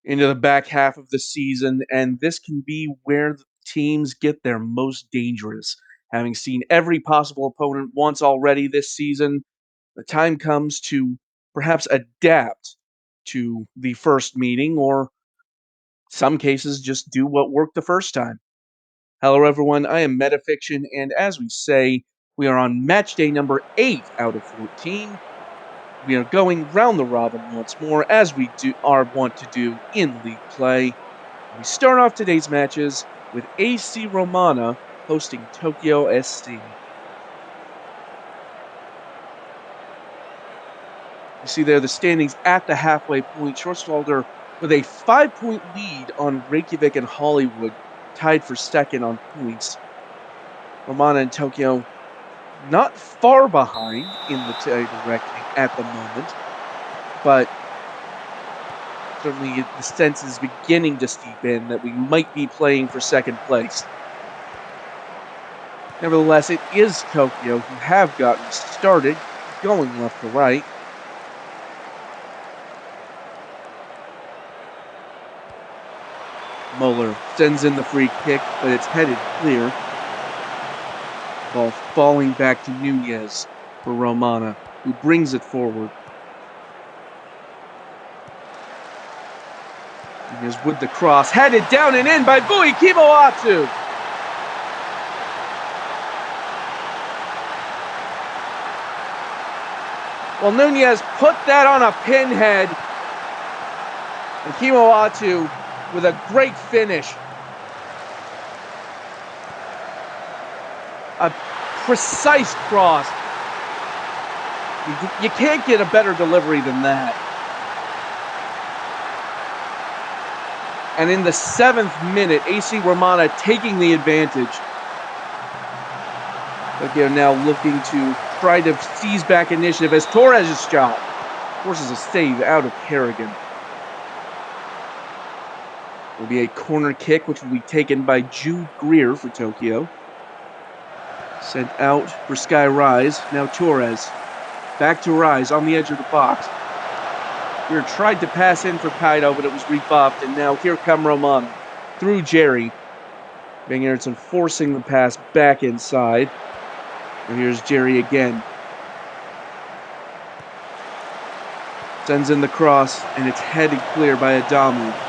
into the back half of the season, and this can be where the teams get their most dangerous. Having seen every possible opponent once already this season, the time comes to perhaps adapt to the first meeting, or some cases just do what worked the first time. Hello, everyone. I am Metafiction, and as we say, we are on match day number 8 out of 14. We are going round the robin once more, as we are wont to do in league play. We start off today's matches with AC Romana hosting Tokyo SC. You see there the standings at the halfway point. Schwarzwalder with a 5-point lead on Reykjavik and Hollywood, tied for second on points. Romana and Tokyo not far behind in the title reckoning at the moment, but certainly the sense is beginning to steep in that we might be playing for second place. Nevertheless, it is Tokyo who have gotten started, going left to right. Moeller sends in the free kick, but it's headed clear. Ball falling back to Nunez for Romana, who brings it forward. Nunez with the cross, headed down and in by Bui Kimoatu. Well, Nunez put that on a pinhead, and Kimoatu with a great finish. A precise cross. You can't get a better delivery than that. And in the 7th minute, AC Romana taking the advantage. Tokyo now looking to try to seize back initiative as Torres' shot forces a save out of Kerrigan. It will be a corner kick, which will be taken by Jude Greer for Tokyo. Sent out for Sky Rise. Now Torres. Back to Rise on the edge of the box. Greer tried to pass in for Kaido, but it was rebuffed. And now here come Romana through Jerry. Bang Erickson forcing the pass back inside. And here's Jerry again. Sends in the cross, and it's headed clear by Adamu.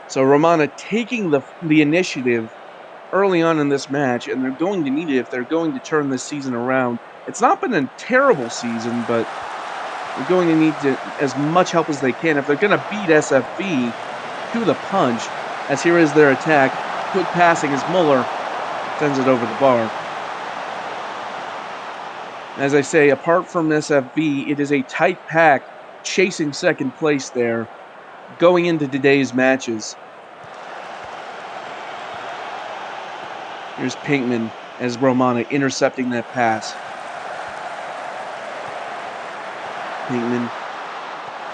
So Romana taking the initiative early on in this match, and they're going to need it if they're going to turn this season around. It's not been a terrible season, but they're going to need as much help as they can if they're going to beat SFB to the punch, as here is their attack. Quick passing as Muller sends it over the bar. As I say, apart from SFB, it is a tight pack chasing second place there going into today's matches. Here's Pinkman as Romana intercepting that pass. Pinkman,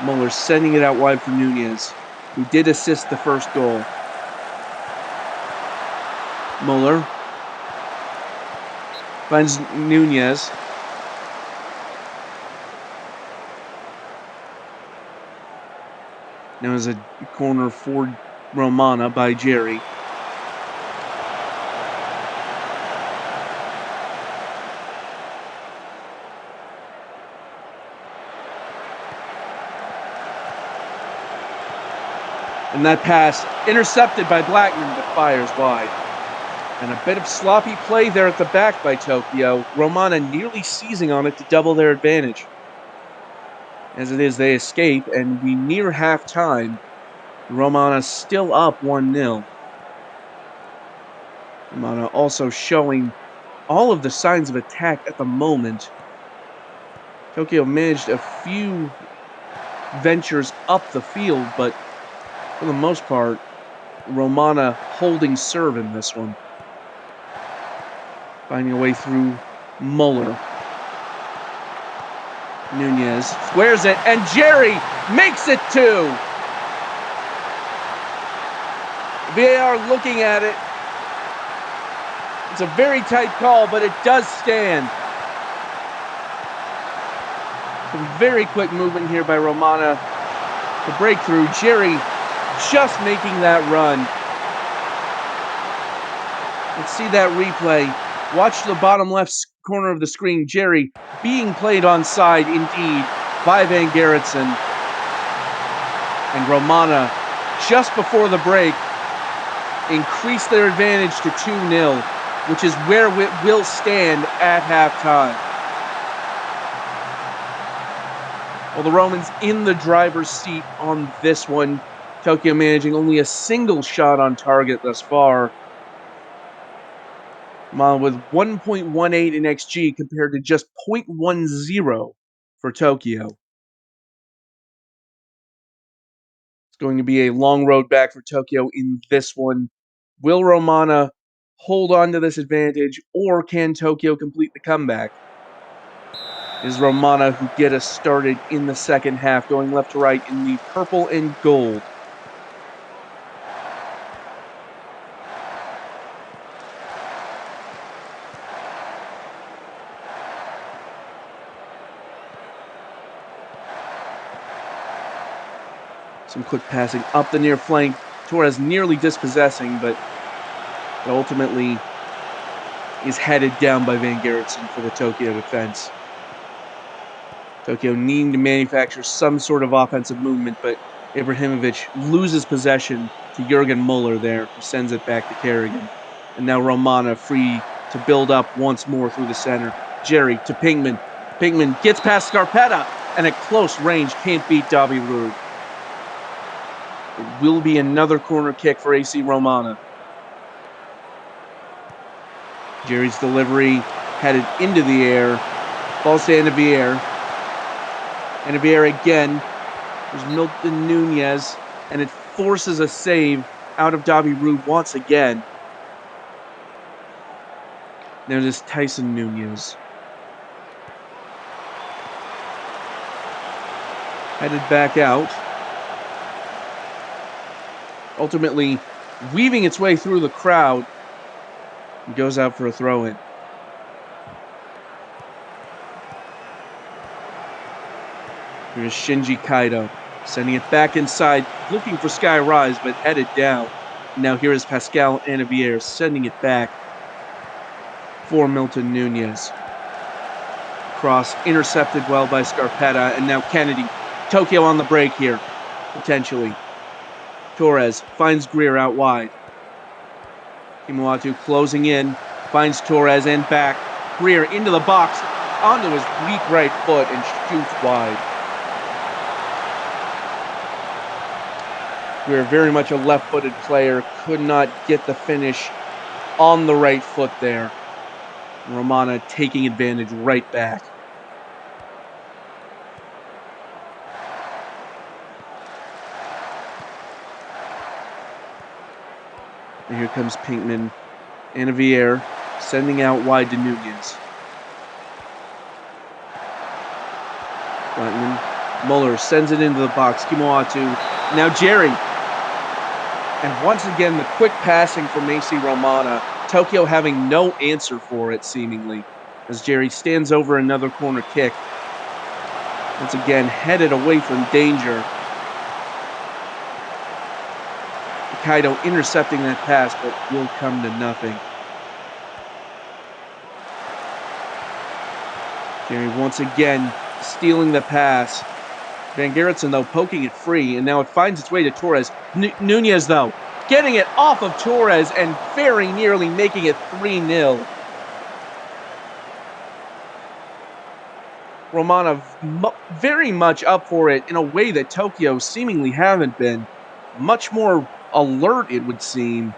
Muller sending it out wide for Nunez, who did assist the first goal. Muller finds Nunez. Now is a corner for Romana by Jerry. And that pass intercepted by Blackman, but fires wide. And a bit of sloppy play there at the back by Tokyo. Romana nearly seizing on it to double their advantage. As it is, they escape, and we near halftime. Romana still up 1-0. Romana also showing all of the signs of attack at the moment. Tokyo managed a few ventures up the field, but for the most part, Romana holding serve in this one. Finding a way through Muller. Nunez squares it, and Jerry makes it 2. VAR looking at it. It's a very tight call, but it does stand. Some very quick movement here by Romana to break through. Jerry just making that run. Let's see that replay. Watch the bottom left corner of the screen. Jerry being played onside indeed by Van Gerritsen. And Romana, just before the break, increased their advantage to 2-0, which is where it will stand at halftime. Well, the Romans in the driver's seat on this one. Tokyo managing only a single shot on target thus far. With 1.18 in XG compared to just 0.10 for Tokyo. It's going to be a long road back for Tokyo in this one. Will Romana hold on to this advantage, or can Tokyo complete the comeback? It is Romana who get us started in the second half, going left to right in the purple and gold. Some quick passing up the near flank. Torres nearly dispossessing, but ultimately is headed down by Van Gerritsen for the Tokyo defense. Tokyo needing to manufacture some sort of offensive movement, but Ibrahimovic loses possession to Jurgen Muller there, who sends it back to Kerrigan. And now Romana free to build up once more through the center. Jerry to Pinkman. Pinkman gets past Scarpetta, and at close range can't beat Davi Ruud. It will be another corner kick for AC Romana. Jerry's delivery headed into the air. Falls to Anavier. Anavier again. There's Milton Nunez, and it forces a save out of Davi Ruud once again. Now there's Tyson Nunez. Headed back out. Ultimately weaving its way through the crowd. And goes out for a throw-in. Here's Shinji Kaido. Sending it back inside, looking for Sky Rise, but headed down. Now here is Pascal Anavier sending it back for Milton Nunez. Cross intercepted well by Scarpetta, and now Kennedy. Tokyo on the break here, potentially. Torres finds Greer out wide. Kimoatu closing in, finds Torres and back. Greer into the box, onto his weak right foot, and shoots wide. Greer, very much a left-footed player, could not get the finish on the right foot there. Romana taking advantage right back. And here comes Pinkman. Anavier sending out wide to Nunez. Blackman. Muller sends it into the box. Kimoatu. Now Jerry. And once again, the quick passing from AC Romana. Tokyo having no answer for it, seemingly, as Jerry stands over another corner kick. Once again, headed away from danger. Kaido intercepting that pass, but will come to nothing. Jerry once again stealing the pass. Van Gerritsen, though, poking it free, and now it finds its way to Torres. Nunez, though, getting it off of Torres and very nearly making it 3-0. Romana very much up for it in a way that Tokyo seemingly haven't been. Much more alert, it would seem.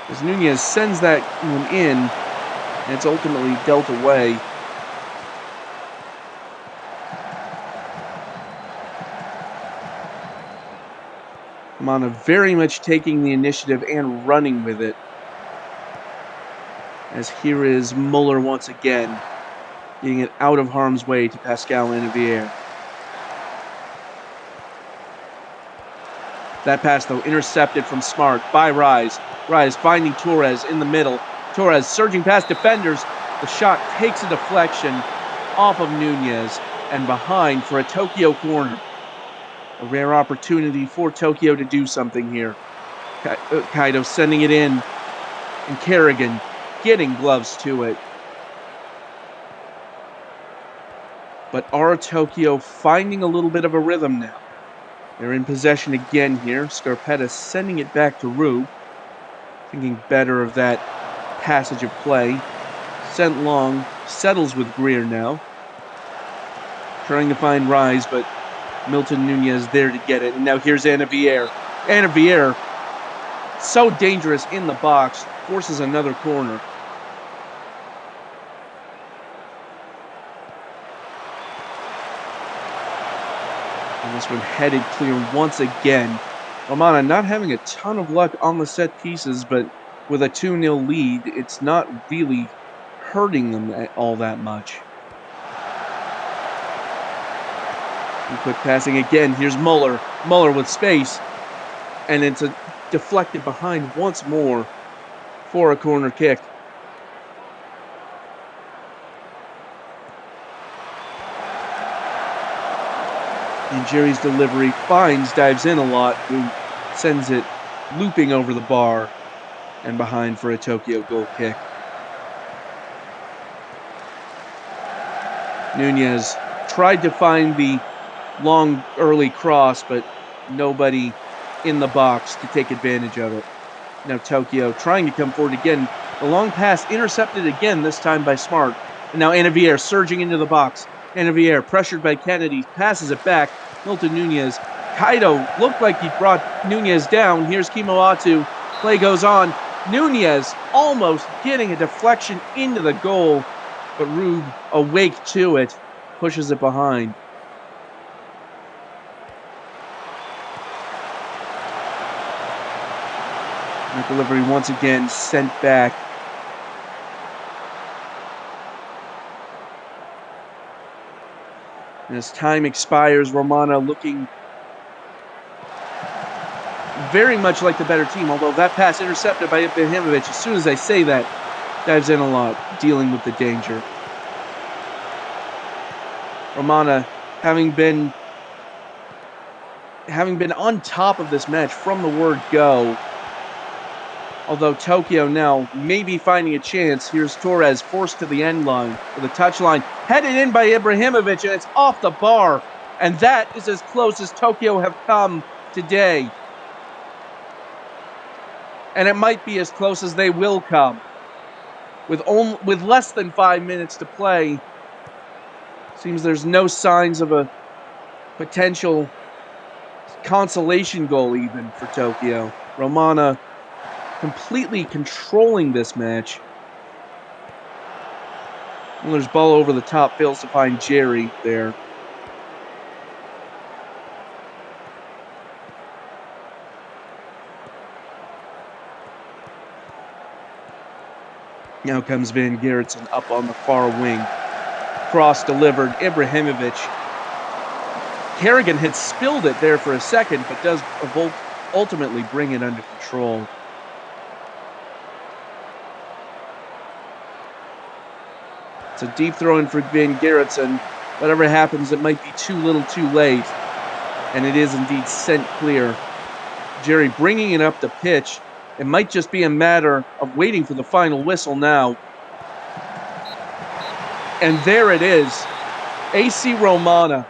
As Nunez sends that one in, and it's ultimately dealt away. Romana very much taking the initiative and running with it. As here is Muller once again, getting it out of harm's way to Pascal Anavier. That pass, though, intercepted from Smart by Rise. Rise finding Torres in the middle. Torres surging past defenders. The shot takes a deflection off of Nunez and behind for a Tokyo corner. A rare opportunity for Tokyo to do something here. Kaido sending it in, and Kerrigan getting gloves to it. But are Tokyo finding a little bit of a rhythm now? They're in possession again here. Scarpetta sending it back to Rube, thinking better of that passage of play. Sent long, settles with Greer now. Trying to find Rise, but Milton Nunez there to get it. And now here's Anavier. Anavier, so dangerous in the box, forces another corner. And this one headed clear once again. Romana not having a ton of luck on the set pieces, but with a 2-0 lead, it's not really hurting them all that much. And quick passing again. Here's Muller. Muller with space. And it's deflected behind once more for a corner kick. And Jerry's delivery dives in a lot, who sends it looping over the bar and behind for a Tokyo goal kick. Nunez tried to find the long early cross, but nobody in the box to take advantage of it. Now Tokyo trying to come forward again. The long pass intercepted again, this time by Smart. And now Anavier surging into the box. Anavier pressured by Kennedy, passes it back. Milton Nunez. Kaido looked like he brought Nunez down. Here's Kimoatu. Play goes on. Nunez almost getting a deflection into the goal, but Rube, awake to it, pushes it behind. That delivery once again sent back. And as time expires, Romana looking very much like the better team, although that pass intercepted by Ibrahimovic, as soon as I say that, dives in a lot, dealing with the danger. Romana having been on top of this match from the word go, although Tokyo now may be finding a chance. Here's Torres forced to the end line, or the touchline, headed in by Ibrahimovic, and it's off the bar. And that is as close as Tokyo have come today. And it might be as close as they will come. With less than 5 minutes to play, seems there's no signs of a potential consolation goal even for Tokyo. Romana completely controlling this match. Miller's ball over the top, fails to find Jerry there. Now comes Van Gerritsen up on the far wing. Cross delivered, Ibrahimovic. Kerrigan had spilled it there for a second, but does ultimately bring it under control. It's a deep throw in for Van Gerritsen. Whatever happens, it might be too little too late. And it is indeed sent clear. Jerry bringing it up the pitch. It might just be a matter of waiting for the final whistle now. And there it is. AC Romana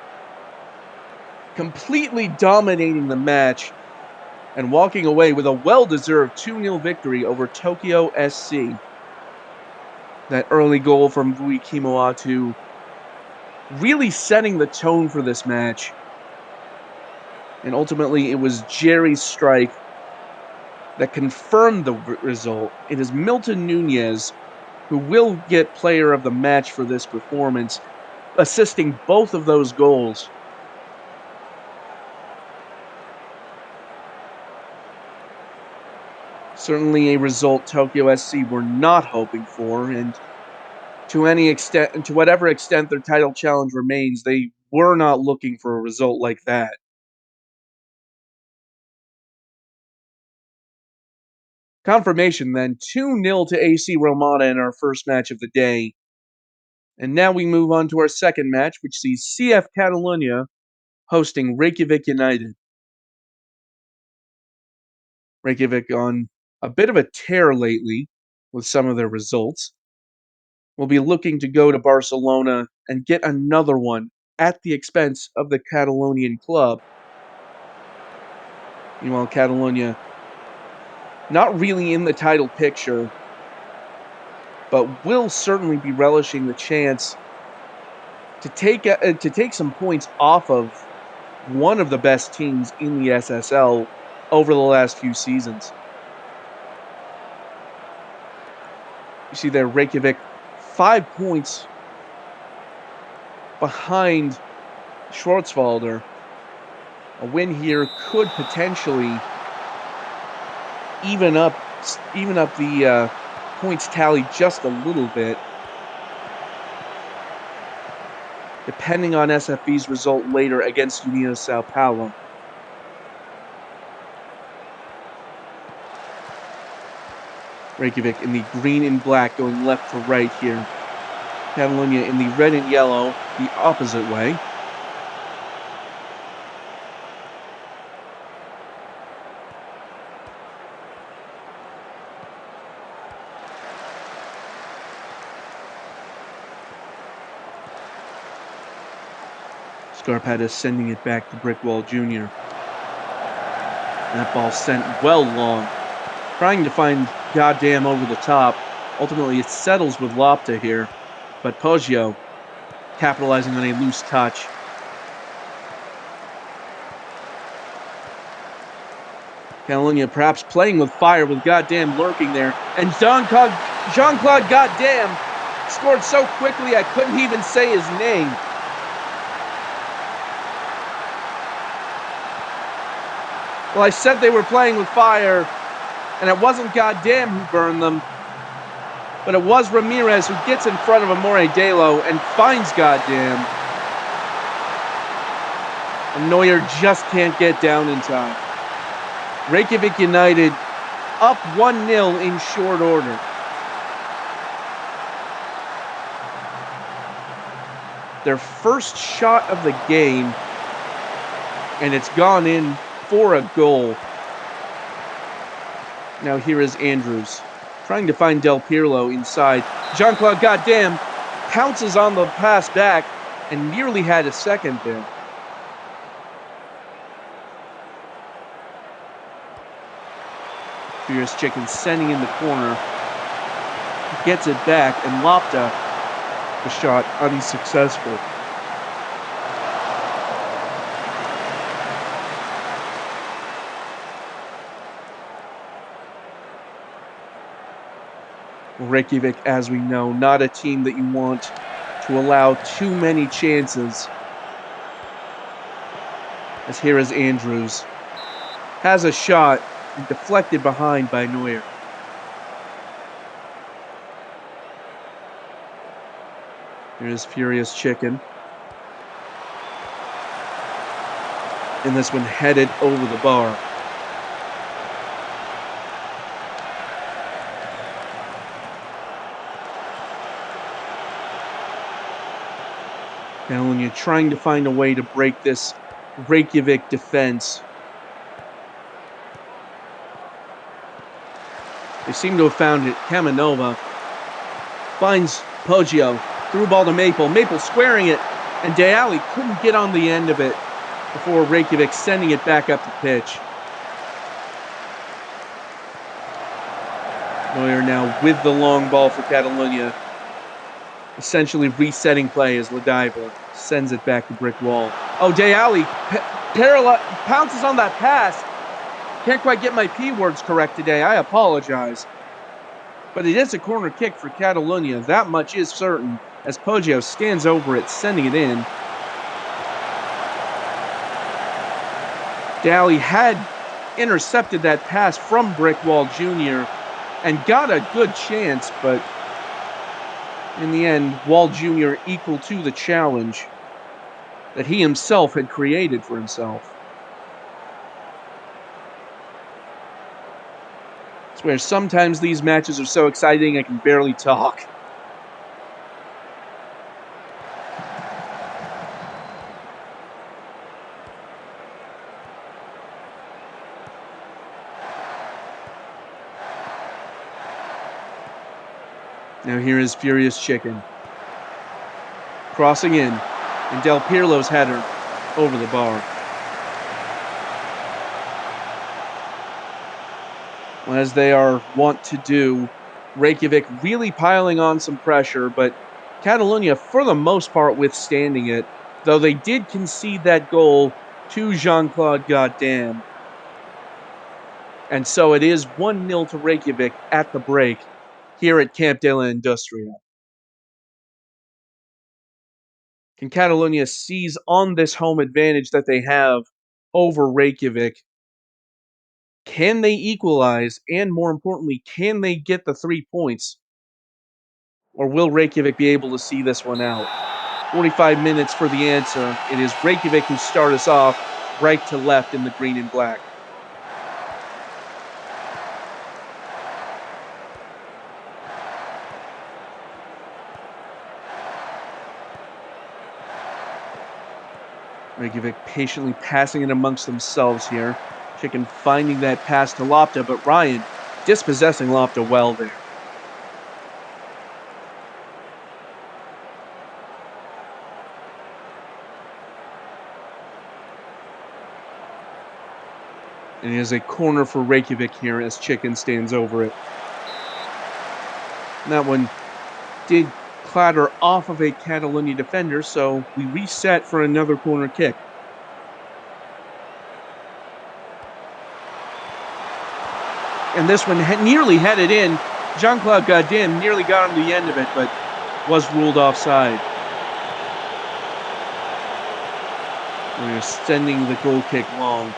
completely dominating the match and walking away with a well-deserved 2-0 victory over Tokyo SC. That early goal from Vui Kimoatu really setting the tone for this match. And ultimately, it was Jerry's strike that confirmed the result. It is Milton Nunez who will get player of the match for this performance, assisting both of those goals. Certainly a result Tokyo SC were not hoping for, and to any extent, and to whatever extent their title challenge remains, they were not looking for a result like that. Confirmation then 2-0 to AC Romana in our first match of the day. And now we move on to our second match, which sees CF Catalonia hosting Reykjavik United. Reykjavik on a bit of a tear lately with some of their results. Will be looking to go to Barcelona and get another one at the expense of the Catalonian club. Meanwhile, Catalonia not really in the title picture, but will certainly be relishing the chance to take some points off of one of the best teams in the SSL over the last few seasons. You see there, Reykjavik 5 points behind Schwarzwalder. A win here could potentially even up the points tally just a little bit, depending on SFV's result later against União Sao Paulo. Reykjavik in the green and black going left to right here. Catalonia in the red and yellow the opposite way. Scarpetta sending it back to Brickwall Jr. That ball sent well long. Trying to find goddamn over the top. Ultimately, it settles with Lopta here. But Poggio capitalizing on a loose touch. Catalonia perhaps playing with fire with goddamn lurking there. And Jean-Claude goddamn scored so quickly I couldn't even say his name. Well, I said they were playing with fire, and it wasn't goddamn who burned them, but it was Ramirez who gets in front of Amore Delo and finds goddamn. And Neuer just can't get down in time. Reykjavik United up 1-0 in short order. Their first shot of the game, and it's gone in for a goal. Now here is Andrews, trying to find Del Pirlo inside. Jean-Claude goddamn pounces on the pass back and nearly had a second there. Furious Chicken sending in the corner. Gets it back, and Lopta, the shot unsuccessful. Reykjavik, as we know, not a team that you want to allow too many chances. As here is Andrews. Has a shot and deflected behind by Neuer. Here's Furious Chicken. And this one headed over the bar. Catalonia trying to find a way to break this Reykjavik defense. They seem to have found it. Kamanova finds Poggio. Through ball to Maple. Maple squaring it. And Deali couldn't get on the end of it before Reykjavik sending it back up the pitch. Neuer now with the long ball for Catalonia. Essentially resetting play as Ladaiva sends it back to brick wall. Oh, Deali pounces on that pass. Can't quite get my P words correct today. I apologize. But it is a corner kick for Catalonia. That much is certain as Poggio stands over it, sending it in. Daly had intercepted that pass from Brickwall Jr. and got a good chance, but in the end, Wall Jr. equal to the challenge that he himself had created for himself. As Swear sometimes these matches are so exciting I can barely talk. Now here is Furious Chicken. Crossing in, and Del Pirlo's header over the bar. As they are wont to do, Reykjavik really piling on some pressure, but Catalonia, for the most part, withstanding it, though they did concede that goal to Jean-Claude Goddamn. And so it is 1-0 to Reykjavik at the break here at Camp de la Industria. Can Catalonia seize on this home advantage that they have over Reykjavik? Can they equalize? And more importantly, can they get the 3 points? Or will Reykjavik be able to see this one out? 45 minutes for the answer. It is Reykjavik who start us off right to left in the green and black. Reykjavik patiently passing it amongst themselves here. Chicken finding that pass to Lopta, but Ryan dispossessing Lopta well there. And it is a corner for Reykjavik here as Chicken stands over it. And that one did clatter off of a Catalonia defender, so we reset for another corner kick. And this one nearly headed in. Jean-Claude Goddamn nearly got on the end of it, but was ruled offside. We're extending the goal kick long.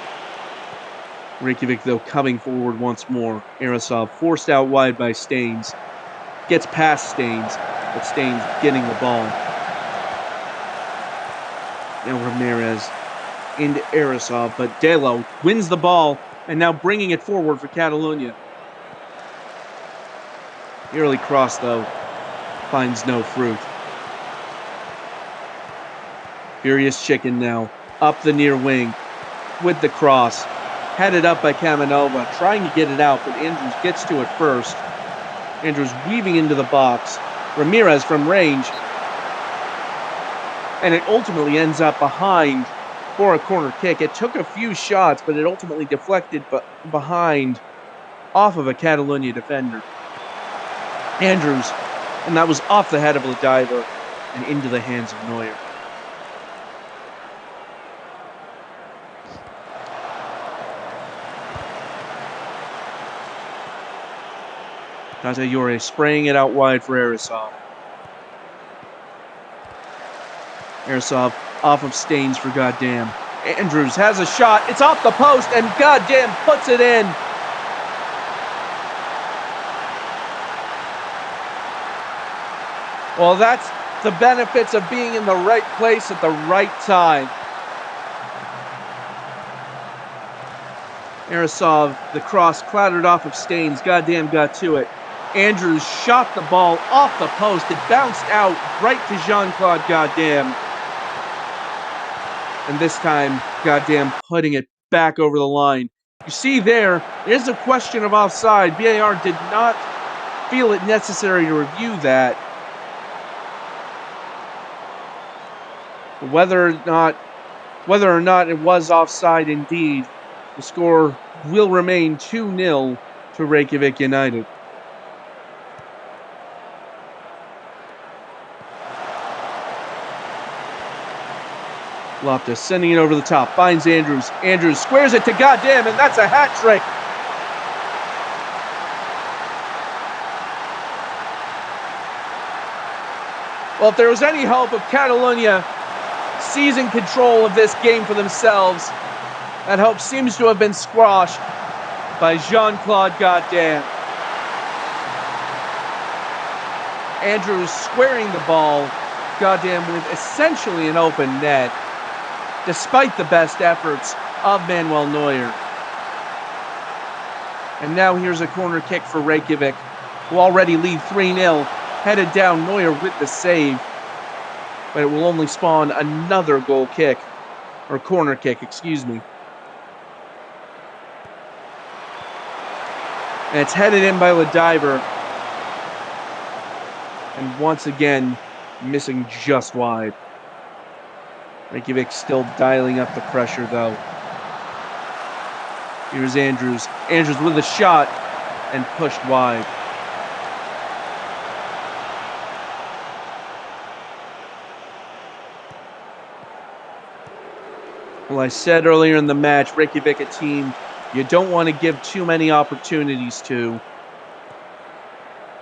Reykjavik, though, coming forward once more. Arasov forced out wide by Staines. Gets past Staines, but Staines getting the ball. Now Ramirez into Arasov, but Delo wins the ball and now bringing it forward for Catalonia. Nearly crossed, though. Finds no fruit. Furious Chicken now up the near wing with the cross. Headed up by Kamanova, trying to get it out, but Andrews gets to it first. Andrews weaving into the box. Ramirez from range. And it ultimately ends up behind for a corner kick. It took a few shots, but it ultimately deflected behind off of a Catalonia defender. Andrews, and that was off the head of Ladiva and into the hands of Neuer. Dante Yore spraying it out wide for Arasov. Arasov off of Staines for Goddamn. Andrews has a shot. It's off the post, and Goddamn puts it in. Well, that's the benefits of being in the right place at the right time. Arasov, the cross clattered off of Staines. Goddamn got to it. Andrews shot the ball off the post. It bounced out right to Jean-Claude Goddamn. And this time, Goddamn putting it back over the line. You see there is a question of offside. VAR did not feel it necessary to review that. Whether or not it was offside indeed, the score will remain 2-0 to Reykjavik United. Loftus sending it over the top, finds Andrews. Andrews squares it to Goddamn, and that's a hat trick. Well, if there was any hope of Catalonia seizing control of this game for themselves, that hope seems to have been squashed by Jean-Claude Goddamn. Andrews squaring the ball, Goddamn, with essentially an open net, despite the best efforts of Manuel Neuer. And now here's a corner kick for Reykjavik, who already lead 3-0. Headed down, Neuer with the save. But it will only spawn another goal kick. Or corner kick, excuse me. And it's headed in by Ladiver. And once again, missing just wide. Reykjavik still dialing up the pressure, though. Here's Andrews. Andrews with a shot and pushed wide. Well, I said earlier in the match, Reykjavik a team you don't want to give too many opportunities to.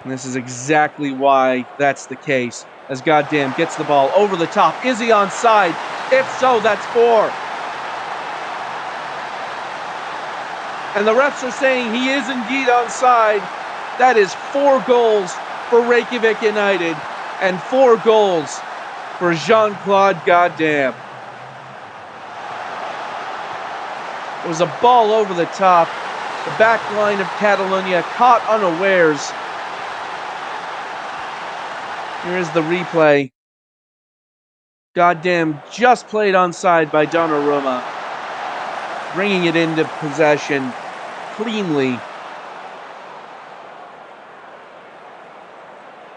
And this is exactly why that's the case. As Goddamn gets the ball over the top. Is he onside? If so, that's 4. And the refs are saying he is indeed onside. That is 4 goals for Reykjavik United and 4 goals for Jean-Claude Goddamn. It was a ball over the top. The back line of Catalonia caught unawares. Here is the replay. Goddamn just played onside by Donnarumma, bringing it into possession cleanly.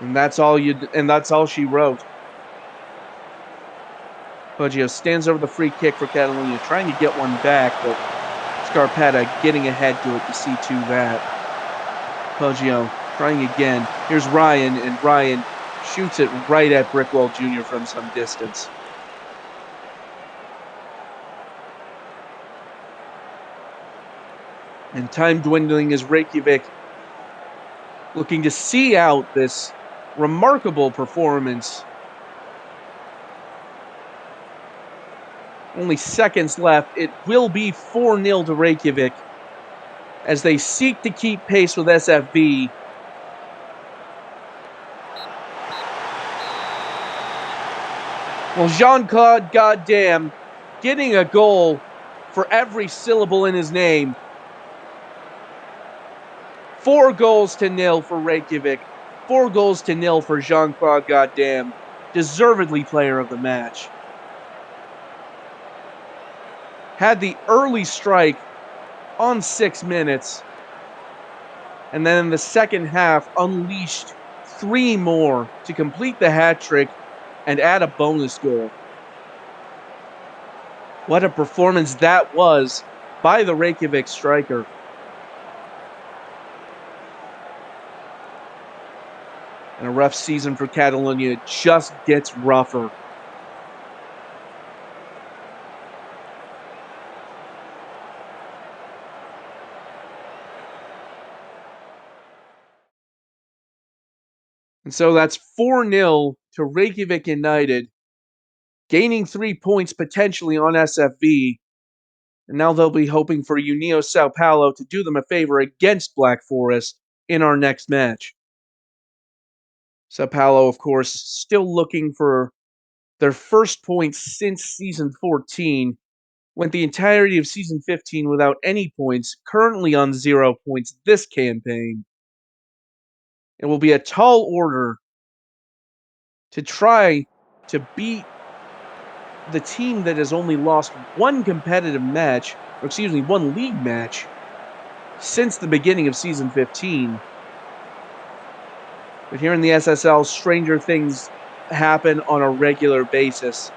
And that's all she wrote. Poggio stands over the free kick for Catalonia, trying to get one back, but Scarpetta getting ahead to it to see to that. Poggio trying again. Here's Ryan, and Ryan shoots it right at Brickwell Jr. from some distance. And time dwindling as Reykjavik looking to see out this remarkable performance. Only seconds left. It will be 4-0 to Reykjavik as they seek to keep pace with SFV. Well, Jean-Claude Goddamn getting a goal for every syllable in his name. 4 goals to 0 for Reykjavik. 4 goals to 0 for Jean-Claude Goddamn. Deservedly player of the match. Had the early strike on 6 minutes. And then in the second half, unleashed 3 more to complete the hat trick and add a bonus goal. What a performance that was by the Reykjavik striker. And a rough season for Catalonia just gets rougher. And so that's 4-0 to Reykjavik United, gaining 3 points potentially on SFV. And now they'll be hoping for União Sao Paulo to do them a favor against Black Forest in our next match. Sao Paulo, of course, still looking for their first points since Season 14. Went the entirety of Season 15 without any points, currently on 0 points this campaign. It will be a tall order to try to beat the team that has only lost one competitive match, or excuse me, one league match since the beginning of Season 15. But here in the SSL, stranger things happen on a regular basis.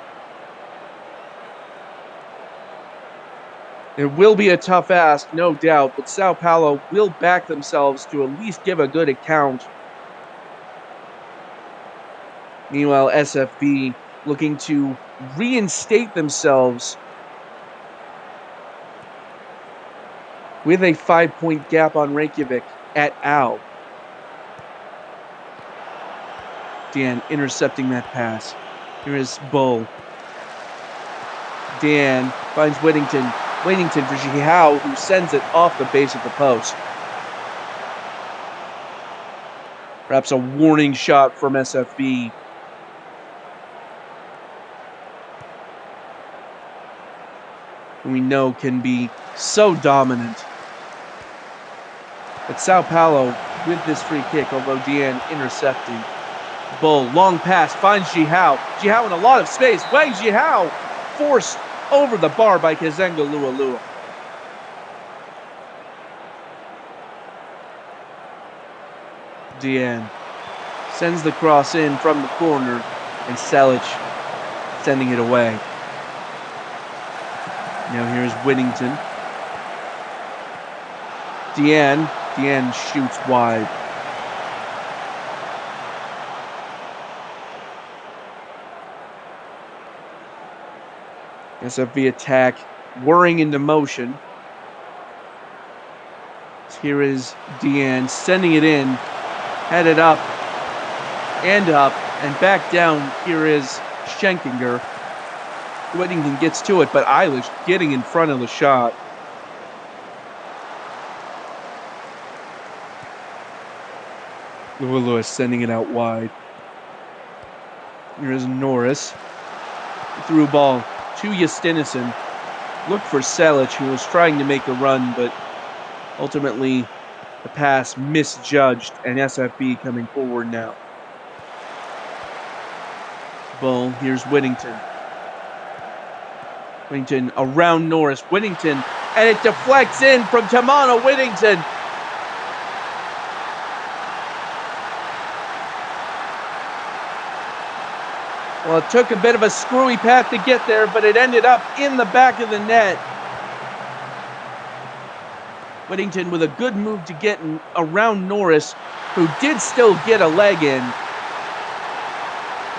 It will be a tough ask, no doubt, but Sao Paulo will back themselves to at least give a good account. Meanwhile, SFB looking to reinstate themselves with a 5-point gap on Reykjavik at Al. Dan intercepting that pass. Here is Bull. Dan finds Whittington for Jihao, who sends it off the base of the post. Perhaps a warning shot from SFB. Who we know can be so dominant. But Sao Paulo with this free kick, although Dian intercepting. Bull, long pass, finds Jihao. Jihao in a lot of space. Wang Jihao forced over the bar by Kazenga Lualua. Dian sends the cross in from the corner, and Selic sending it away. Now here's Whittington. Dian shoots wide. SFV attack, whirring into motion. Here is Dian sending it in, headed up, and back down. Here is Schenkinger. Whittington gets to it, but Eilish getting in front of the shot. Lewis sending it out wide. Here is Norris. Through ball to Justinison. Looked for Selic, who was trying to make a run, but ultimately the pass misjudged, and SFB coming forward now. Bull, here's Whittington. Whittington around Norris. Whittington, and it deflects in from Tamana Whittington. Well, it took a bit of a screwy path to get there, but it ended up in the back of the net. Whittington with a good move to get around Norris, who did still get a leg in.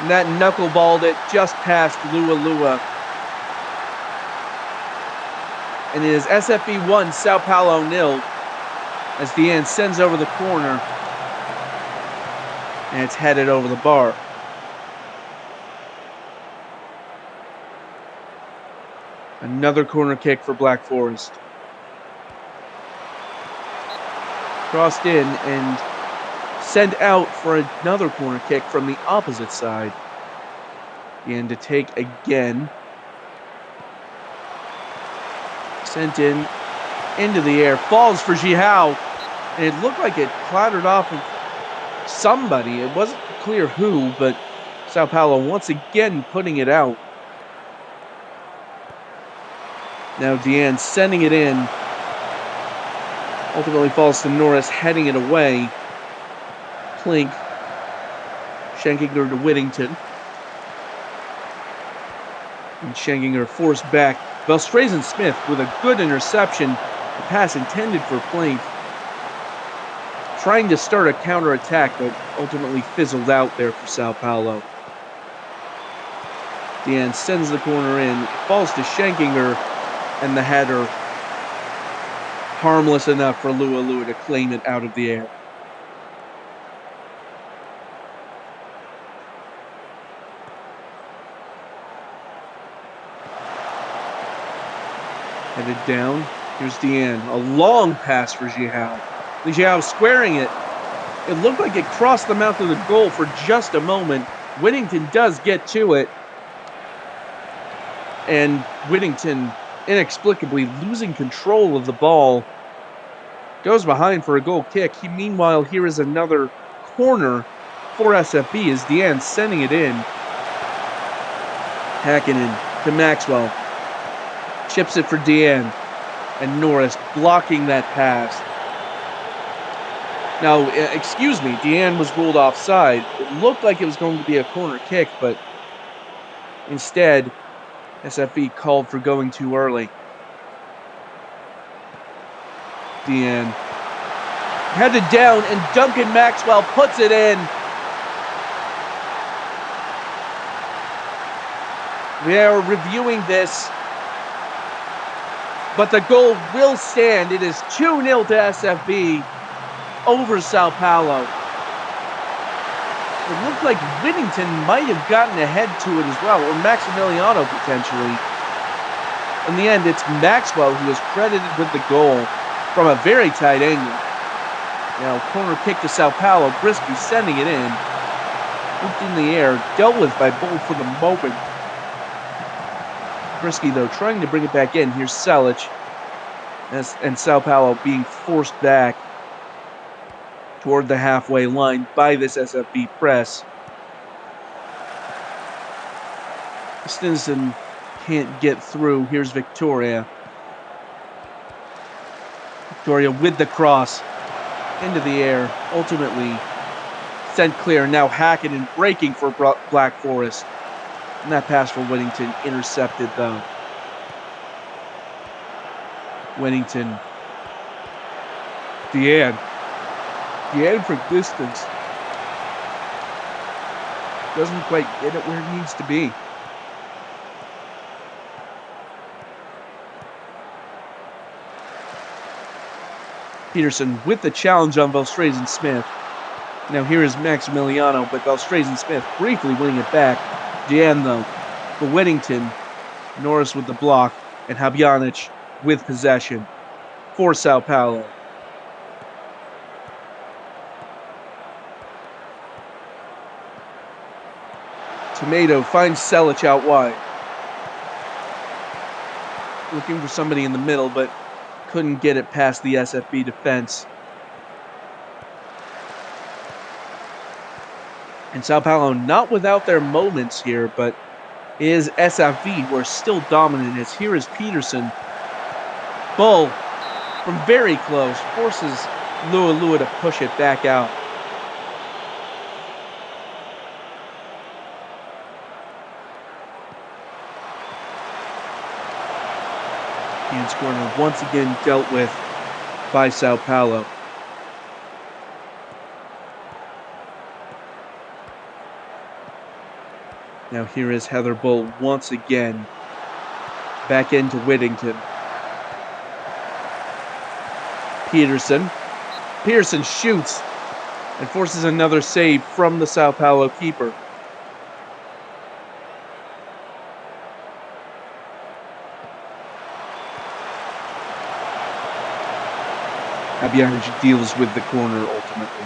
And that knuckleballed it just past Lualua. And it is SFB 1, Sao Paulo 0, as Dian sends over the corner. And it's headed over the bar. Another corner kick for Black Forest. Crossed in and sent out for another corner kick from the opposite side. And to take again. Sent in, into the air, falls for Jihao. And it looked like it clattered off of somebody. It wasn't clear who, but Sao Paulo once again putting it out. Now Dian sending it in. Ultimately falls to Norris, heading it away. Plink. Schenkinger to Whittington. And Schenkinger forced back. Belstrazen Smith with a good interception. The pass intended for Plink. Trying to start a counterattack, but ultimately fizzled out there for Sao Paulo. Dian sends the corner in. It falls to Schenkinger, and the header harmless enough for Lualua to claim it out of the air. Headed down. Here's Dian. A long pass for Jihao. Jihao squaring it. It looked like it crossed the mouth of the goal for just a moment. Whittington does get to it. And Whittington inexplicably losing control of the ball. Goes behind for a goal kick. Meanwhile, here is another corner for SFB as Dian sending it in. Hakkinen to Maxwell. Chips it for Dian. And Norris blocking that pass. Now, excuse me, Dian was ruled offside. It looked like it was going to be a corner kick, but instead, SFB called for going too early. Dian headed down, and Duncan Maxwell puts it in. They are reviewing this, but the goal will stand. It is 2-0 to SFB over Sao Paulo. It looked like Whittington might have gotten ahead to it as well, or Maximiliano potentially. In the end, it's Maxwell who is credited with the goal from a very tight angle. Now, corner kick to Sao Paulo. Brisky sending it in. Looped in the air, dealt with by Bull for the moment. Brisky, though, trying to bring it back in. Here's Selic. And Sao Paulo being forced back. toward the halfway line by this SFB press. Stinson can't get through. Here's Victoria. Victoria with the cross into the air, ultimately sent clear. Now Hackett and breaking for Black Forest. And that pass for Whittington intercepted though. Whittington. Deanne from distance. Doesn't quite get it where it needs to be. Peterson with the challenge on Valstrazen-Smith. Now here is Maximiliano, but Valstrazen-Smith briefly winning it back. Deanne though, for Whittington. Norris with the block, and Habjanic with possession for Sao Paulo. Tomato finds Selic out wide. Looking for somebody in the middle, but couldn't get it past the SFB defense. And Sao Paulo not without their moments here, but is SFV who are still dominant as here is Peterson. Bull from very close forces Lua to push it back out. Ian's corner once again dealt with by Sao Paulo. Now here is Heather Bull once again. Back into Whittington. Peterson shoots and forces another save from the Sao Paulo keeper. Habjanic deals with the corner ultimately.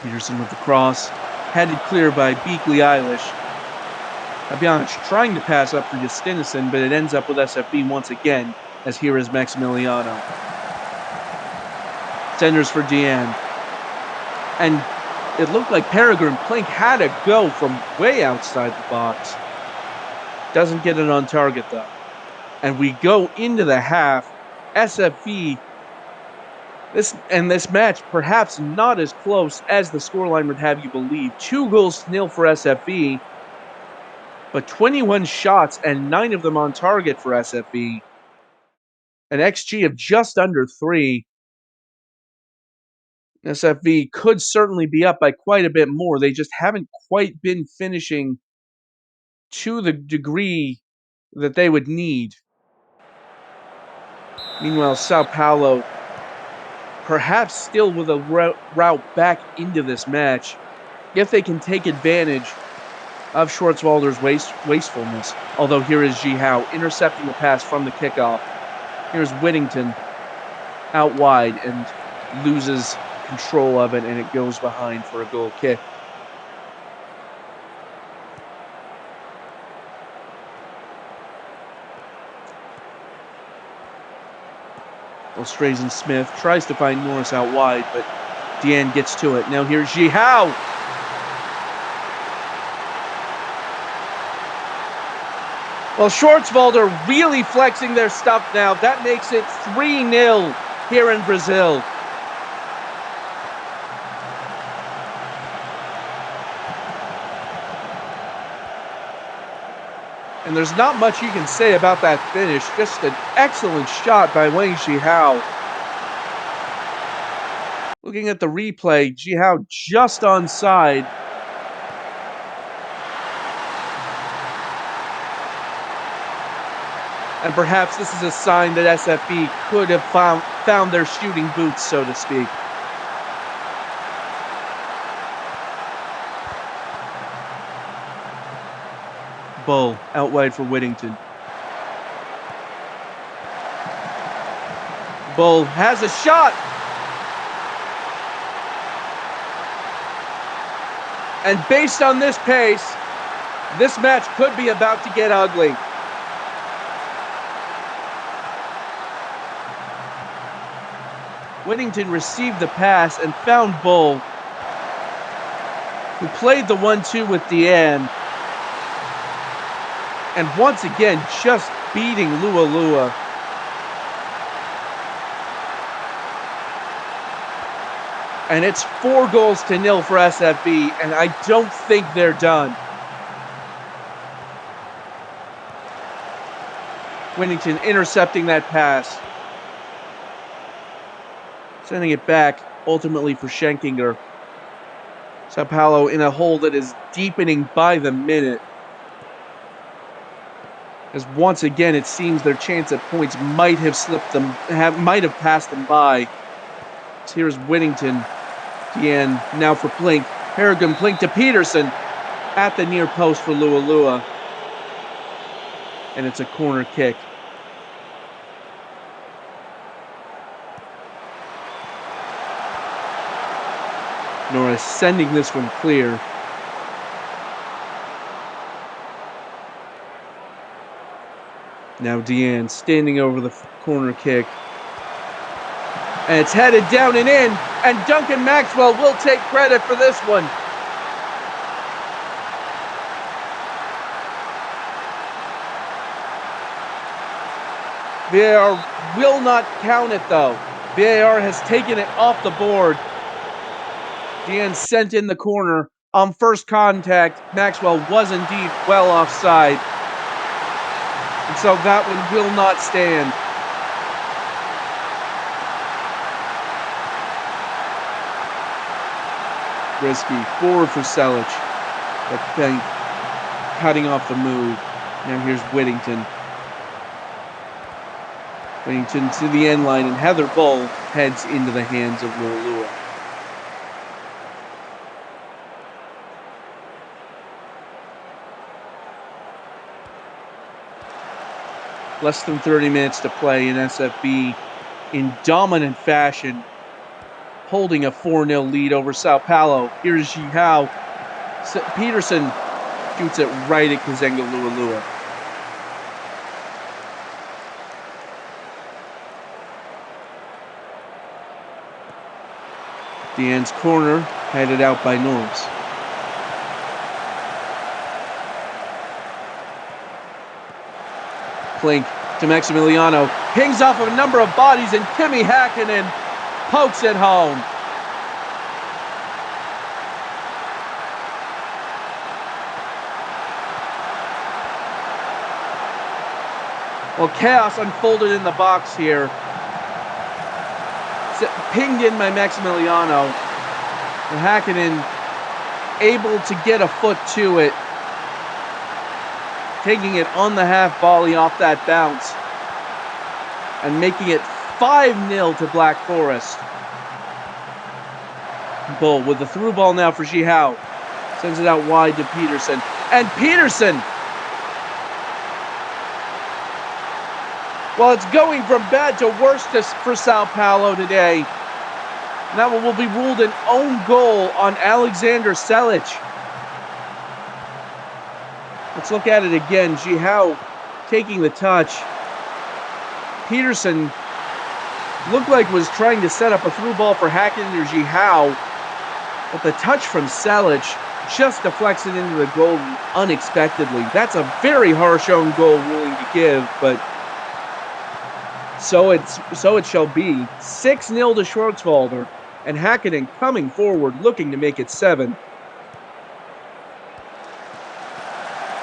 Peterson with the cross, headed clear by Beakley Eilish. Habjanic trying to pass up for Justinison, but it ends up with SFB once again, as here is Maximiliano. Senders for Deanne. And it looked like Peregrine Plink had to go from way outside the box. Doesn't get it on target though. And we go into the half. SFV, this match perhaps not as close as the scoreline would have you believe. 2-0 for SFV, but 21 shots and 9 of them on target for SFV. An XG of just under 3. SFV could certainly be up by quite a bit more. They just haven't quite been finishing to the degree that they would need. Meanwhile, Sao Paulo perhaps still with a route back into this match if they can take advantage of Schwartzwalder's wastefulness. Although here is Ji Hao intercepting the pass from the kickoff. Here's Whittington out wide and loses control of it, and it goes behind for a goal kick. Valstrazen-Smith tries to find Norris out wide, but Deanne gets to it. Now here's Ji Hao. Well, Schwartzwalder really flexing their stuff now. That makes it 3-0 here in Brazil. And there's not much you can say about that finish. Just an excellent shot by Wang Ji Hao. Looking at the replay, Ji Hao just onside. And perhaps this is a sign that SFB could have found their shooting boots, so to speak. Bull out wide for Whittington. Bull has a shot. And based on this pace, this match could be about to get ugly. Whittington received the pass and found Bull, who played the 1-2 with Deanne. And once again, just beating Lualua. And it's 4-0 for SFB, and I don't think they're done. Whittington intercepting that pass. Sending it back, ultimately for Schenkinger. Sao Paulo in a hole that is deepening by the minute. As once again, it seems their chance at points might have might have passed them by. So here's Whittington. Deanne now for Plink. Harrigan Plink to Peterson at the near post for Lualua. And it's a corner kick. Norris sending this one clear. Now Deanne standing over the corner kick. And it's headed down and in. And Duncan Maxwell will take credit for this one. VAR will not count it though. VAR has taken it off the board. Deanne sent in the corner. On first contact, Maxwell was indeed well offside. And so that one will not stand. Risky. Forward for Selic. But Bank cutting off the move. Now here's Whittington. Whittington to the end line, and Heather Bull heads into the hands of Lualua. Less than 30 minutes to play in SFB in dominant fashion, holding a 4-0 lead over Sao Paulo. Here's Jihao. Peterson shoots it right at Kazenga Lualua. Deanne's corner, headed out by Norris. Plink to Maximiliano. Pings off of a number of bodies, and Kimi Häkkinen pokes it home. Well, chaos unfolded in the box here. Pinged in by Maximiliano. And Häkkinen able to get a foot to it. Taking it on the half volley off that bounce. And making it 5-0 to Black Forest. Bull with the through ball now for Jihao. Sends it out wide to Peterson. And Peterson! Well, it's going from bad to worse for Sao Paulo today. And that one will be ruled an own goal on Alexander Selic. Let's look at it again. Jihao taking the touch. Peterson looked like was trying to set up a through ball for Häkkinen or Jihao. But the touch from Selic just deflects it into the goal unexpectedly. That's a very harsh own goal ruling to give, but so it shall be. 6-0 to Schwarzwalder, and Häkkinen coming forward looking to make it 7.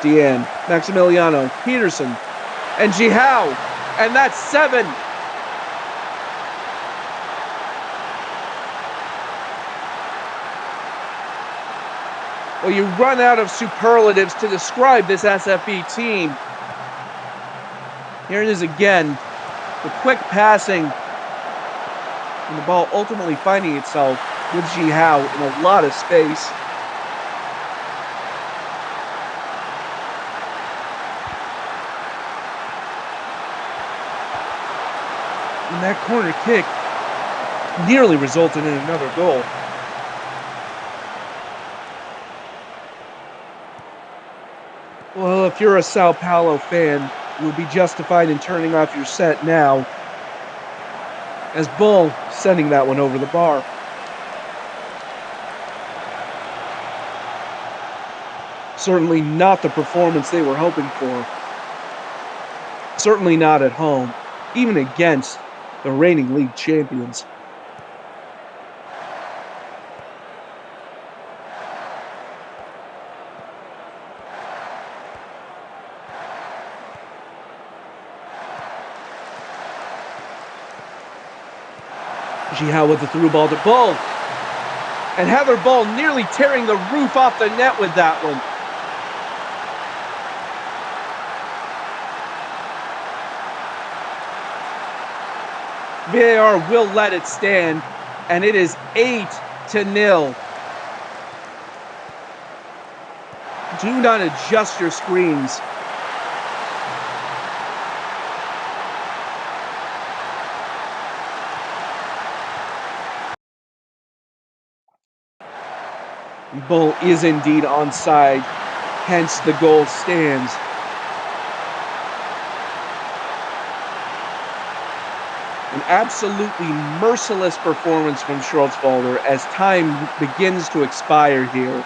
Deanne, Maximiliano, Peterson, and Jihao, and that's 7. Well, you run out of superlatives to describe this SFB team. Here it is again. The quick passing, and the ball ultimately finding itself with Jihao in a lot of space. And that corner kick nearly resulted in another goal. Well, if you're a Sao Paulo fan, you would be justified in turning off your set now. as Bull sending that one over the bar. Certainly not the performance they were hoping for. Certainly not at home, even against the reigning league champions. Shoutout with the through ball to Bull. And Heather Bull nearly tearing the roof off the net with that one. VAR will let it stand, and it is 8-0. Do not adjust your screens. Bull is indeed onside, hence the goal stands. An absolutely merciless performance from Schrotzwalder as time begins to expire here.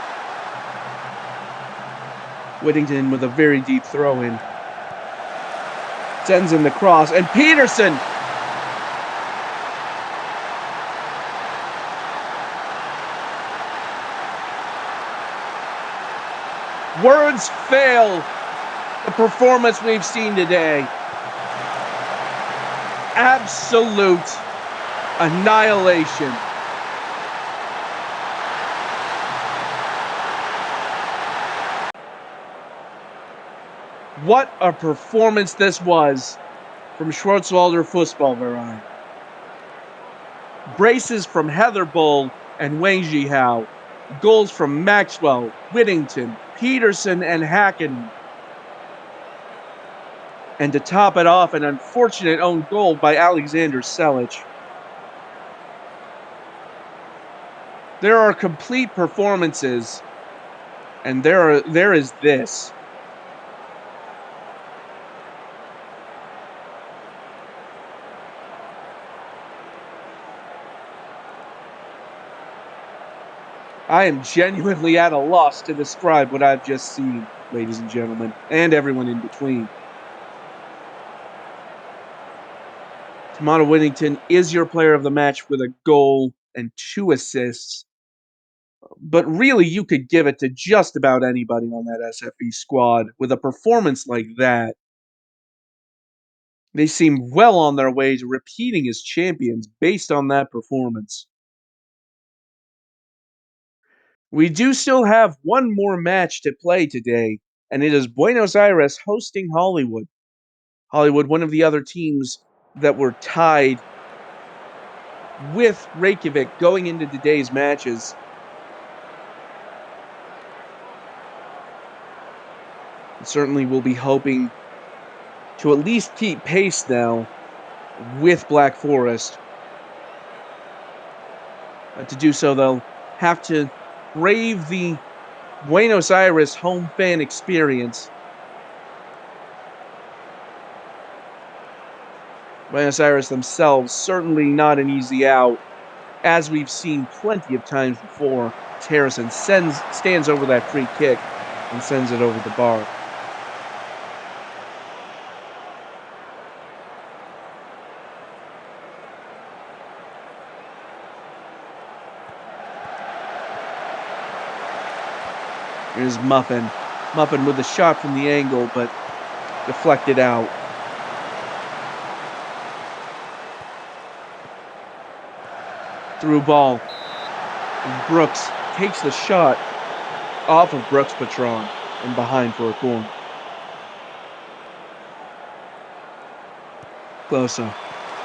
Whittington with a very deep throw in. Sends in the cross, and Peterson! Words fail the performance we've seen today. Absolute annihilation. What a performance this was from Schwarzwalder Fußballverein. Braces from Heather Bull and Wang Jihao. Goals from Maxwell, Whittington, Peterson, and Hackenen. And to top it off, an unfortunate own goal by Alexander Selic. There are complete performances, and there is this. I am genuinely at a loss to describe what I've just seen, ladies and gentlemen, and everyone in between. Tamara Whittington is your player of the match with a goal and 2 assists. But really, you could give it to just about anybody on that SFE squad with a performance like that. They seem well on their way to repeating as champions based on that performance. We do still have one more match to play today, and it is Buenos Aires hosting Hollywood. Hollywood, one of the other teams that were tied with Reykjavik going into today's matches. And certainly will be hoping to at least keep pace now with Black Forest. To do so, they'll have to brave the Buenos Aires home fan experience. Buenos Aires themselves certainly not an easy out, as we've seen plenty of times before. Harrison stands over that free kick and sends it over the bar. Here's Muffin. Muffin with a shot from the angle, but deflected out. Through ball. And Brooks takes the shot off of Brooks Patron and behind for a corner. Closer.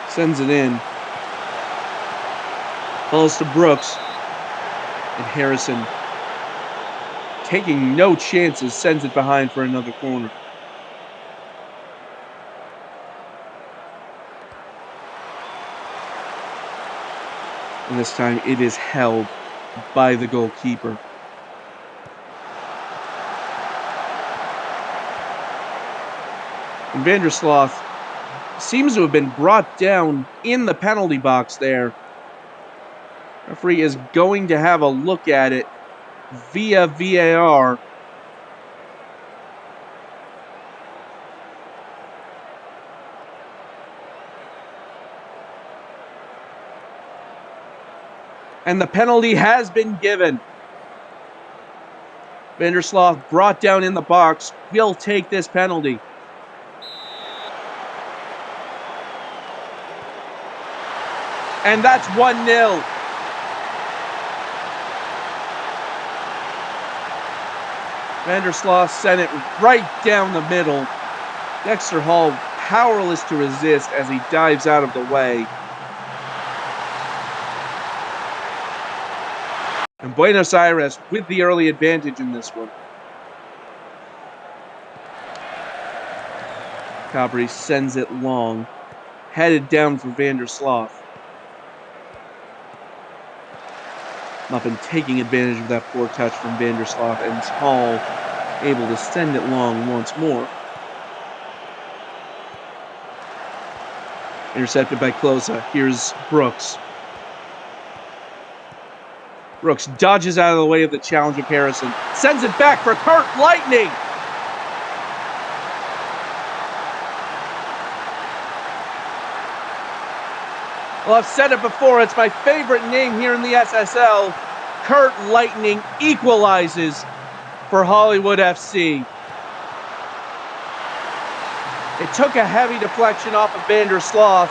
Sends it in. Falls to Brooks. And Harrison, taking no chances, sends it behind for another corner. And this time it is held by the goalkeeper. And Vandersloot seems to have been brought down in the penalty box there. Referee is going to have a look at it via VAR. And the penalty has been given. Vandersloot brought down in the box will take this penalty. And that's 1-0. Vandersloot sent it right down the middle. Dexter Hall powerless to resist as he dives out of the way. And Buenos Aires with the early advantage in this one. Cabri sends it long, headed down for Vandersloot. Muffin taking advantage of that poor touch from Vandersloot, and Hall able to send it long once more. Intercepted by Klose. Here's Brooks. Brooks dodges out of the way of the challenge of Harrison. Sends it back for Kurt Lightning. Well, I've said it before. It's my favorite name here in the SSL. Kurt Lightning equalizes for Hollywood FC. It took a heavy deflection off of Vandersloot,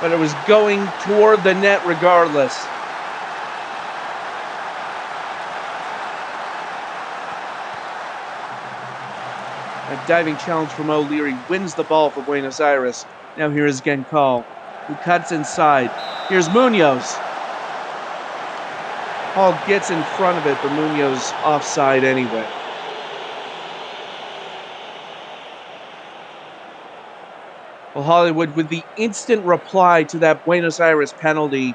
but it was going toward the net regardless. A diving challenge from O'Leary wins the ball for Buenos Aires. Now here is Genkal, who cuts inside. Here's Munoz. Hall gets in front of it, but Munoz offside anyway. Well, Hollywood with the instant reply to that Buenos Aires penalty.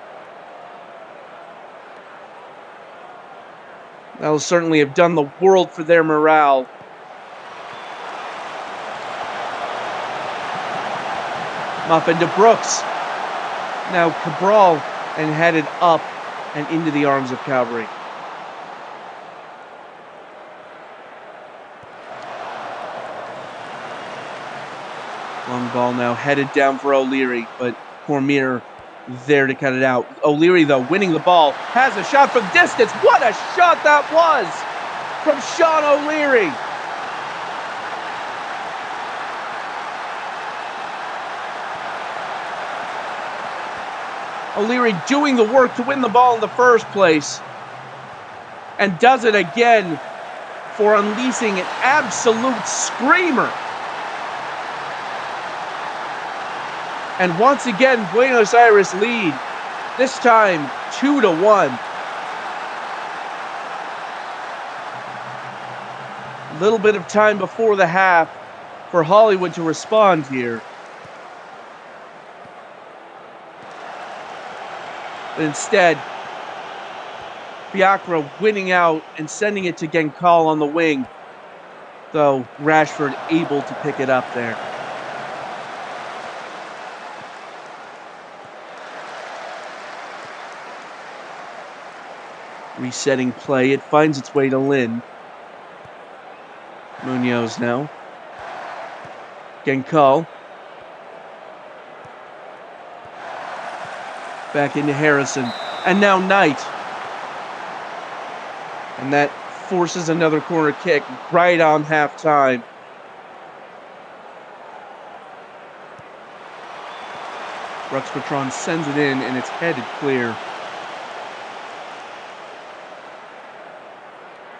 That'll certainly have done the world for their morale. Muffin to Brooks. Now Cabral and headed up and into the arms of Cavalry. Long ball now headed down for O'Leary, but Cormier there to cut it out. O'Leary, though, winning the ball, has a shot from distance. What a shot that was from Sean O'Leary. O'Leary doing the work to win the ball in the first place, and does it again for unleashing an absolute screamer. And once again, Buenos Aires lead, this time 2-1. A little bit of time before the half for Hollywood to respond here. But instead, Fiacra winning out and sending it to Genkal on the wing, though Rashford able to pick it up there. Resetting play, it finds its way to Lynn. Munoz now. Genkal. Back into Harrison. And now Knight. And that forces another corner kick right on halftime. Rux Patron sends it in, and it's headed clear.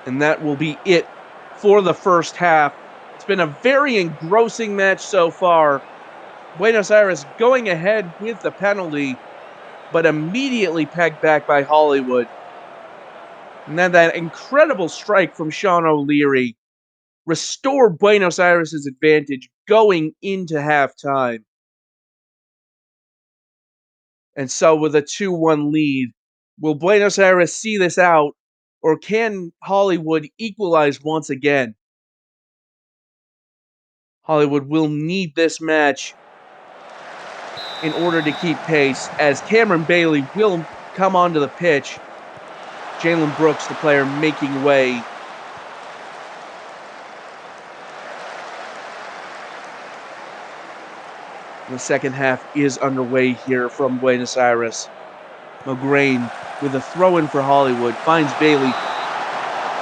And that will be it for the first half. It's been a very engrossing match so far. Buenos Aires going ahead with the penalty, but immediately pegged back by Hollywood. And then that incredible strike from Sean O'Leary restored Buenos Aires' advantage going into halftime. And so with a 2-1 lead, will Buenos Aires see this out, or can Hollywood equalize once again? Hollywood will need this match in order to keep pace, as Cameron Bailey will come onto the pitch. Jalen Brooks, the player, making way. The second half is underway here from Buenos Aires. Mograine with a throw-in for Hollywood finds Bailey,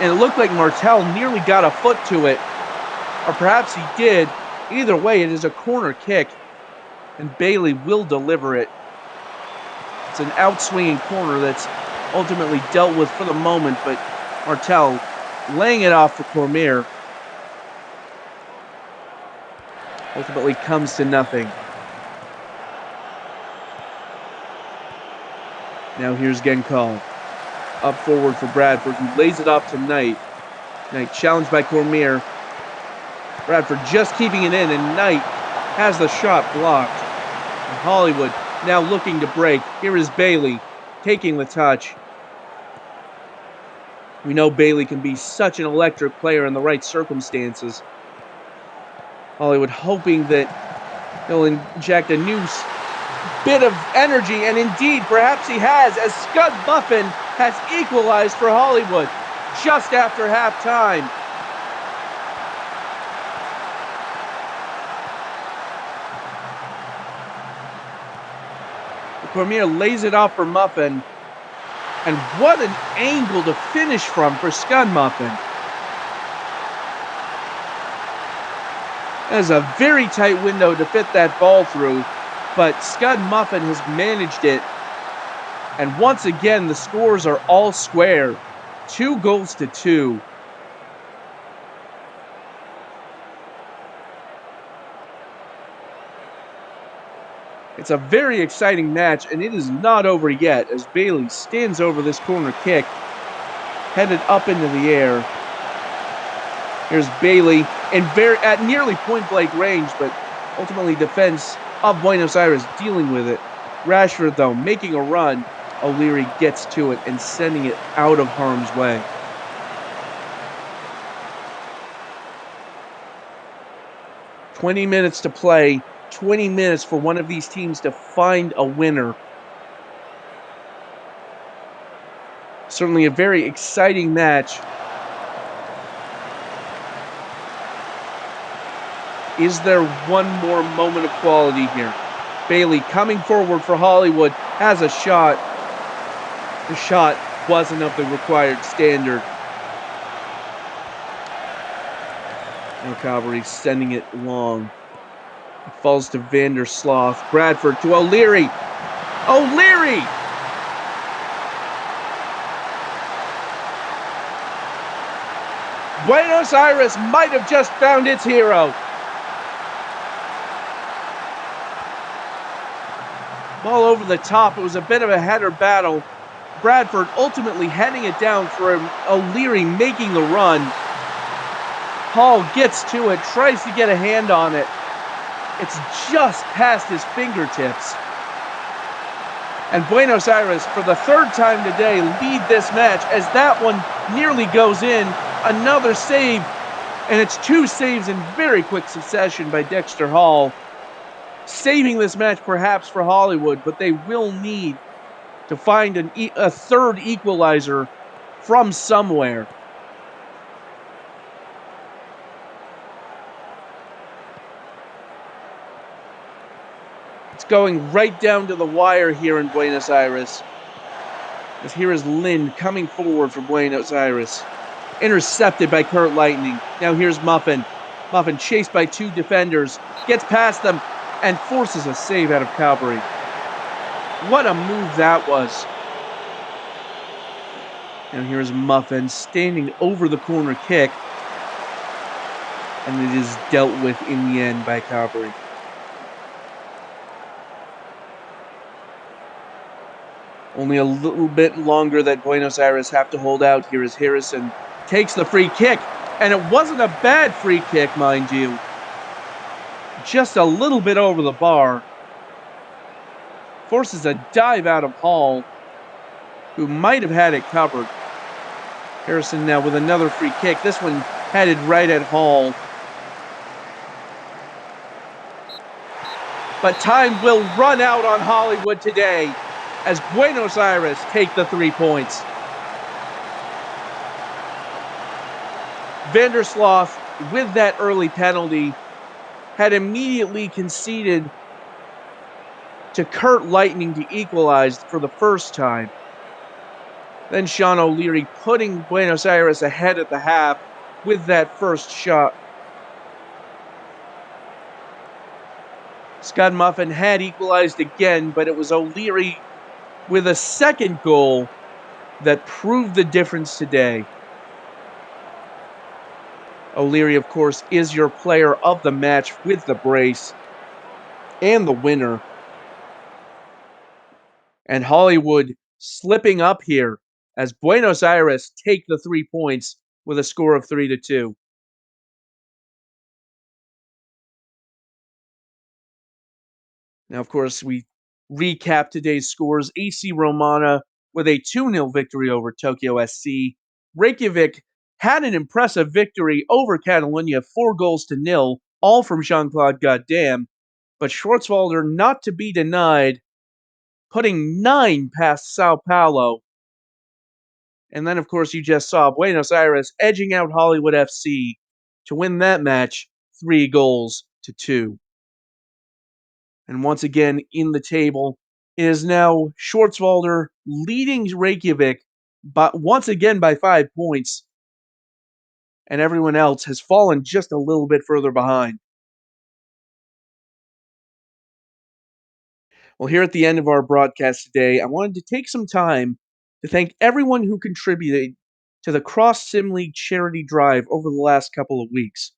and it looked like Martel nearly got a foot to it, or perhaps he did. Either way, it is a corner kick, and Bailey will deliver it. It's an outswinging corner that's ultimately dealt with for the moment, but Martel laying it off for Cormier. Ultimately comes to nothing. Now here's Genkal. Up forward for Bradford, who lays it off to Knight. Knight challenged by Cormier. Bradford just keeping it in, and Knight has the shot blocked. And Hollywood now looking to break. Here is Bailey taking the touch. We know Bailey can be such an electric player in the right circumstances. Hollywood hoping that he'll inject a new bit of energy, and indeed, perhaps he has, as Scud Muffin has equalized for Hollywood just after halftime. Cormier lays it off for Muffin, and what an angle to finish from for Scud Muffin. That is a very tight window to fit that ball through, but Scud Muffin has managed it. And once again, the scores are all square. 2-2. It's a very exciting match, and it is not over yet as Bailey stands over this corner kick, headed up into the air. Here's Bailey at nearly point-blank range, but ultimately defense of Buenos Aires dealing with it. Rashford, though, making a run. O'Leary gets to it and sending it out of harm's way. "20 minutes to play, 20 minutes for one of these teams to find a winner." Certainly a very exciting match. Is there one more moment of quality here? Bailey coming forward for Hollywood, has a shot. The shot wasn't of the required standard. Now Calvary sending it long. It falls to Vandersloth. Bradford to O'Leary. O'Leary! Buenos Aires might have just found its hero. Ball over the top. It was a bit of a header battle. Bradford ultimately heading it down for O'Leary making the run. Hall gets to it, tries to get a hand on it. It's just past his fingertips. And Buenos Aires, for the third time today, lead this match as that one nearly goes in. Another save, and it's two saves in very quick succession by Dexter Hall. Saving this match perhaps for Hollywood, but they will need to find a third equalizer from somewhere. It's going right down to the wire here in Buenos Aires. As here is Lind coming forward for Buenos Aires. Intercepted by Kurt Lightning. Now here's Muffin. Muffin chased by two defenders. Gets past them and forces a save out of Calvary. What a move that was. Now here's Muffin standing over the corner kick. And it is dealt with in the end by Calvary. Only a little bit longer that Buenos Aires have to hold out. Here is Harrison. Takes the free kick. And it wasn't a bad free kick, mind you. Just a little bit over the bar. Forces a dive out of Hall, who might have had it covered. Harrison now with another free kick. This one headed right at Hall. but time will run out on Hollywood today as Buenos Aires take the 3 points. Vandersloot, with that early penalty, had immediately conceded to Kurt Lightning to equalize for the first time. Then Sean O'Leary putting Buenos Aires ahead at the half with that first shot. Scott Muffin had equalized again, but it was O'Leary with a second goal that proved the difference today. O'Leary, of course, is your player of the match with the brace and the winner. And Hollywood slipping up here as Buenos Aires take the 3 points with a score of 3-2. Now, of course, we recap today's scores. AC Romana with a 2-0 victory over Tokyo SC. Reykjavik had an impressive victory over Catalonia, 4-0, all from Jean-Claude Goddam. But Schwarzwalder, not to be denied, putting 9 past Sao Paulo. And then, of course, you just saw Buenos Aires edging out Hollywood FC to win that match 3-2. And once again, in the table, it is now Schwarzwalder leading Reykjavik, but once again by 5 points, and everyone else has fallen just a little bit further behind. Well, here at the end of our broadcast today, I wanted to take some time to thank everyone who contributed to the Cross Sim League charity drive over the last couple of weeks.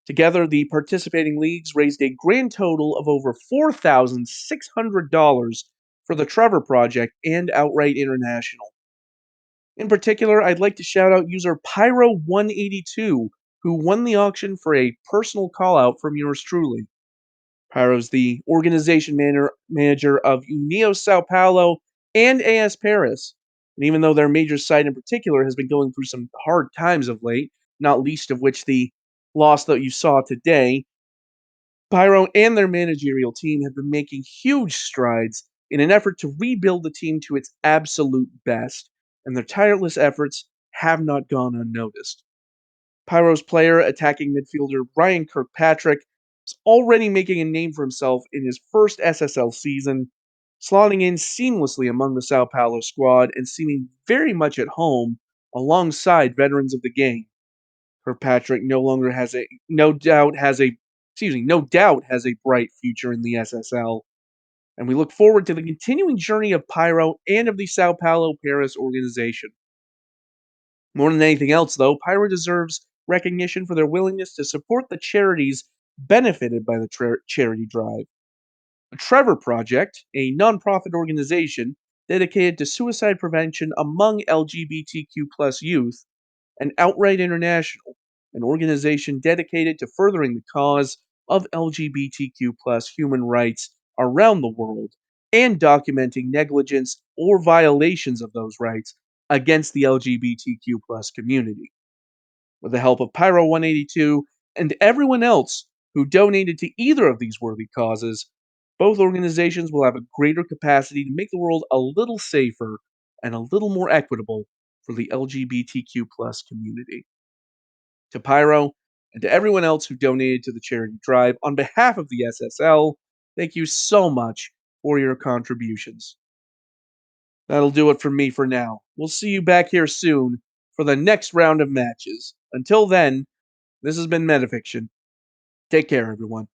Together, the participating leagues raised a grand total of over $4,600 for the Trevor Project and Outright International. In particular, I'd like to shout out user Pyro182, who won the auction for a personal call-out from yours truly. Pyro's the organization manager of Unio Sao Paulo and AS Paris. And even though their major site in particular has been going through some hard times of late, not least of which the loss that you saw today, Pyro and their managerial team have been making huge strides in an effort to rebuild the team to its absolute best, and their tireless efforts have not gone unnoticed. Pyro's player, attacking midfielder Ryan Kirkpatrick, is already making a name for himself in his first SSL season, slotting in seamlessly among the Sao Paulo squad and seeming very much at home alongside veterans of the game. Kirkpatrick no doubt has a bright future in the SSL, and we look forward to the continuing journey of Pyro and of the Sao Paulo Paris organization. More than anything else, though, Pyro deserves recognition for their willingness to support the charities benefited by the charity drive. The Trevor Project, a nonprofit organization dedicated to suicide prevention among LGBTQ plus youth, and Outright International, an organization dedicated to furthering the cause of LGBTQ plus human rights around the world and documenting negligence or violations of those rights against the LGBTQ plus community. With the help of Pyro 182 and everyone else who donated to either of these worthy causes, both organizations will have a greater capacity to make the world a little safer and a little more equitable for the LGBTQ plus community. To Pyro and to everyone else who donated to the charity drive, on behalf of the SSL, thank you so much for your contributions. That'll do it from me for now. We'll see you back here soon for the next round of matches. Until then, this has been Metafiction. Take care, everyone.